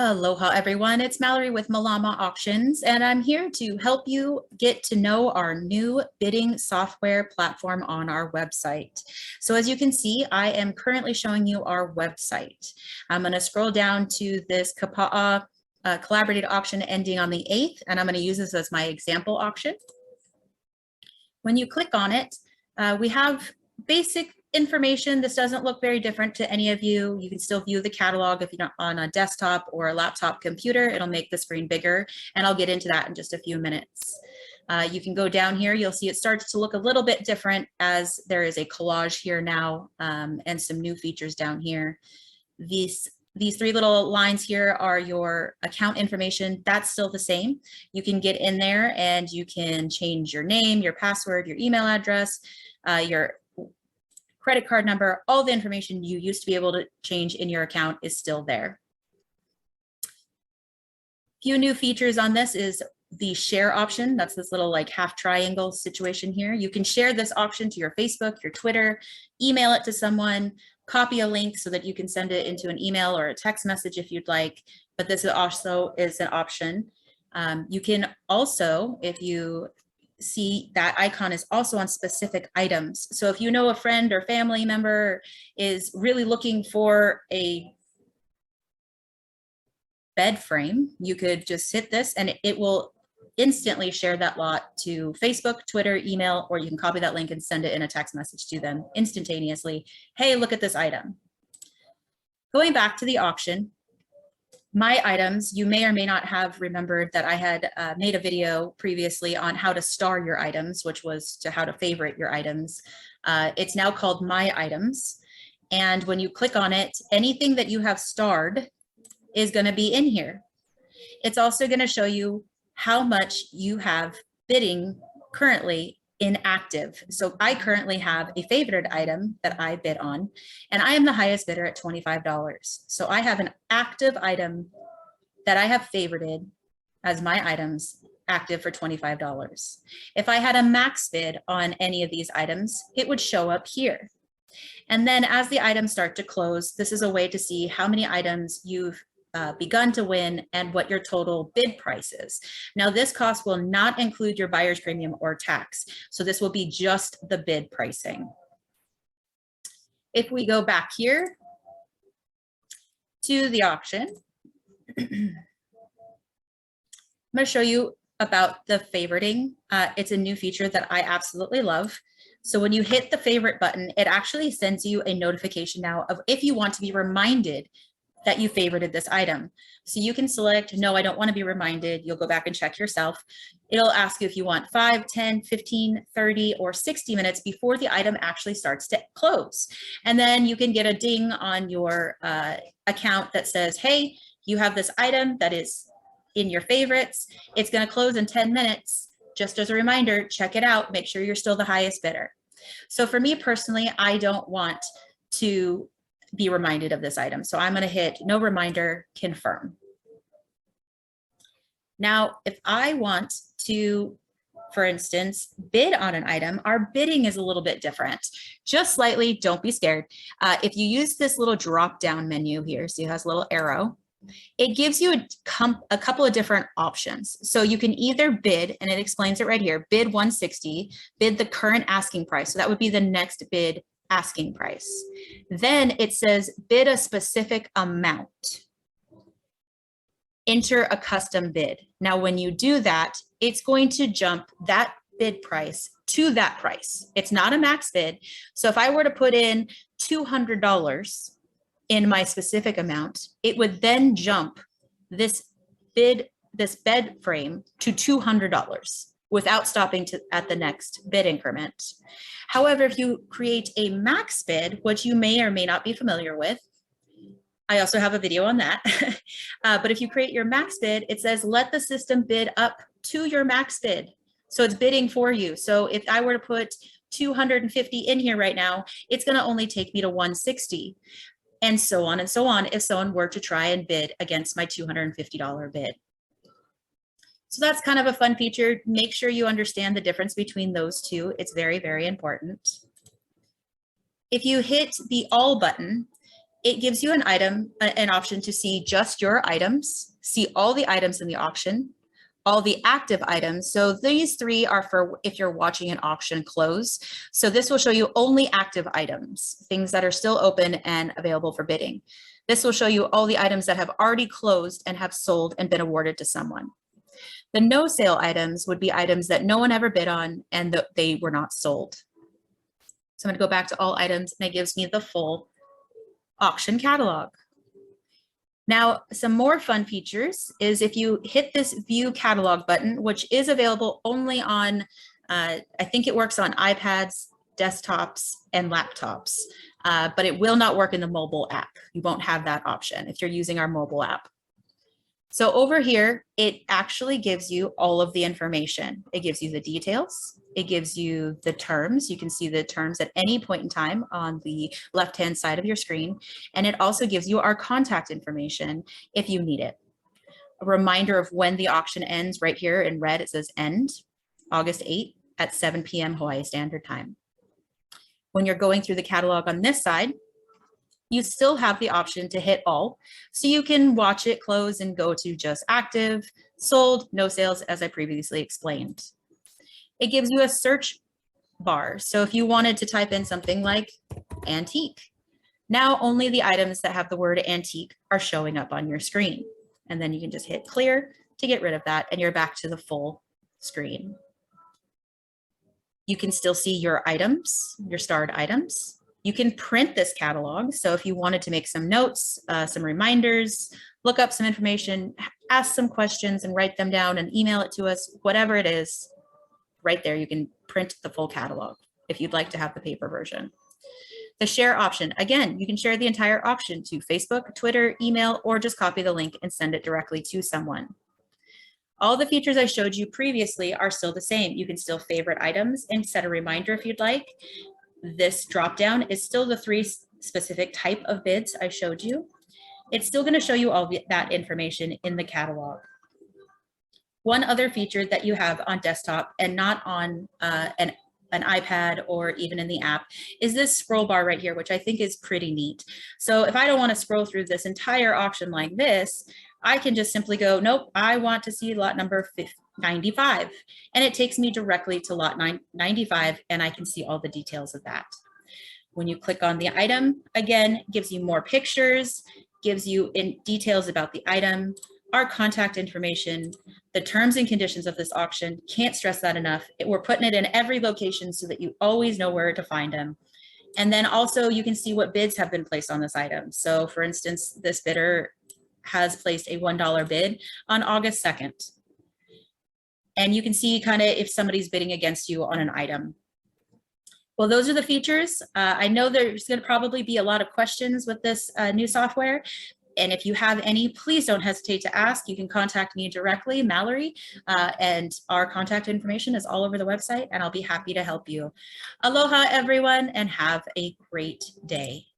Aloha everyone, it's Mallory with Malama Auctions, and I'm here to help you get to know our new bidding software platform on our website. So as you can see, I am currently showing you our website. I'm going to scroll down to this Kapa'a collaborated auction ending on the 8th, and I'm going to use this as my example auction. When you click on it, we have basic information. This doesn't look very different to any of you. You can still view the catalog if you're not on a desktop or a laptop computer. It'll make the screen bigger, and I'll get into that in just a few minutes. You can go down here. You'll see it starts to look a little bit different as there is a collage here now and some new features down here. These three little lines here are your account information. That's still the same. You can get in there and you can change your name, your password, your email address, your credit card number. All the information you used to be able to change in your account is still there. Few new features on this is the share option. That's this little like half triangle situation here. You can share this auction to your Facebook, your Twitter, email it to someone, copy a link so that you can send it into an email or a text message if you'd like, but this also is an option. You can also, if you see that icon is also on specific items. So if you know a friend or family member is really looking for a bed frame, you could just hit this and it will instantly share that lot to Facebook, Twitter, email, or you can copy that link and send it in a text message to them instantaneously. Hey, look at this item. Going back to the auction, my items, you may or may not have remembered that I had made a video previously on how to star your items, which was to how to favorite your items. It's now called My Items. And when you click on it, anything that you have starred is going to be in here. It's also going to show you how much you have bidding currently inactive. So I currently have a favorited item that I bid on, and I am the highest bidder at $25. So I have an active item that I have favorited as my items active for $25. If I had a max bid on any of these items, it would show up here. And then as the items start to close, this is a way to see how many items you've begun to win and what your total bid price is. Now this cost will not include your buyer's premium or tax. So this will be just the bid pricing. If we go back here to the auction, I'm going to show you about the favoriting. It's a new feature that I absolutely love. So when you hit the favorite button, it actually sends you a notification now of if you want to be reminded that you favorited this item. So you can select, no, I don't want to be reminded. You'll go back and check yourself. It'll ask you if you want 5, 10, 15, 30, or 60 minutes before the item actually starts to close. And then you can get a ding on your account that says, hey, you have this item that is in your favorites. It's going to close in 10 minutes. Just as a reminder, check it out. Make sure you're still the highest bidder. So for me personally, I don't want to be reminded of this item. So I'm going to hit no reminder, confirm. Now, if I want to, for instance, bid on an item, our bidding is a little bit different. Just slightly, don't be scared. If you use this little drop down menu here, so it has a little arrow, it gives you a couple of different options. So you can either bid, and it explains it right here, bid 160, bid the current asking price. So that would be the next bid asking price. Then it says bid a specific amount. Enter a custom bid. Now, when you do that, it's going to jump that bid price to that price. It's not a max bid. So if I were to put in $200 in my specific amount, it would then jump this bed frame to $200 without stopping at the next bid increment. However, if you create a max bid, which you may or may not be familiar with, I also have a video on that. But if you create your max bid, it says, let the system bid up to your max bid. So it's bidding for you. So if I were to put 250 in here right now, it's gonna only take me to 160. And so on if someone were to try and bid against my $250 bid. So that's kind of a fun feature. Make sure you understand the difference between those two. It's very, very important. If you hit the all button, it gives you an option to see just your items, see all the items in the auction, all the active items. So these three are for if you're watching an auction close. So this will show you only active items, things that are still open and available for bidding. This will show you all the items that have already closed and have sold and been awarded to someone. The no sale items would be items that no one ever bid on and they were not sold. So I'm going to go back to all items, and it gives me the full auction catalog. Now, some more fun features is if you hit this view catalog button, which is available only on, I think it works on iPads, desktops, and laptops, but it will not work in the mobile app. You won't have that option if you're using our mobile app. So over here, it actually gives you all of the information. It gives you the details. It gives you the terms. You can see the terms at any point in time on the left-hand side of your screen. And it also gives you our contact information if you need it. A reminder of when the auction ends right here in red, it says end, August 8th at 7 p.m. Hawaii Standard Time. When you're going through the catalog on this side, you still have the option to hit all. So you can watch it close and go to just active, sold, no sales, as I previously explained. It gives you a search bar. So if you wanted to type in something like antique, now only the items that have the word antique are showing up on your screen. And then you can just hit clear to get rid of that, and you're back to the full screen. You can still see your items, your starred items. You can print this catalog. So if you wanted to make some notes, some reminders, look up some information, ask some questions and write them down and email it to us, whatever it is, right there, you can print the full catalog if you'd like to have the paper version. The share option, again, you can share the entire auction to Facebook, Twitter, email, or just copy the link and send it directly to someone. All the features I showed you previously are still the same. You can still favorite items and set a reminder if you'd like. This dropdown is still the 3 specific type of bids I showed you. It's still going to show you all that information in the catalog. One other feature that you have on desktop and not on an iPad or even in the app is this scroll bar right here, which I think is pretty neat. So if I don't want to scroll through this entire auction like this, I can just simply go, nope, I want to see lot number 95. And it takes me directly to lot 95, and I can see all the details of that. When you click on the item, again, gives you more pictures, gives you details about the item, our contact information, the terms and conditions of this auction. Can't stress that enough. We're putting it in every location so that you always know where to find them. And then also you can see what bids have been placed on this item. So for instance, this bidder has placed a $1 bid on August 2nd. And you can see kind of if somebody's bidding against you on an item. Well, those are the features. I know there's going to probably be a lot of questions with this new software. And if you have any, please don't hesitate to ask. You can contact me directly, Mallory, and our contact information is all over the website, and I'll be happy to help you. Aloha, everyone, and have a great day.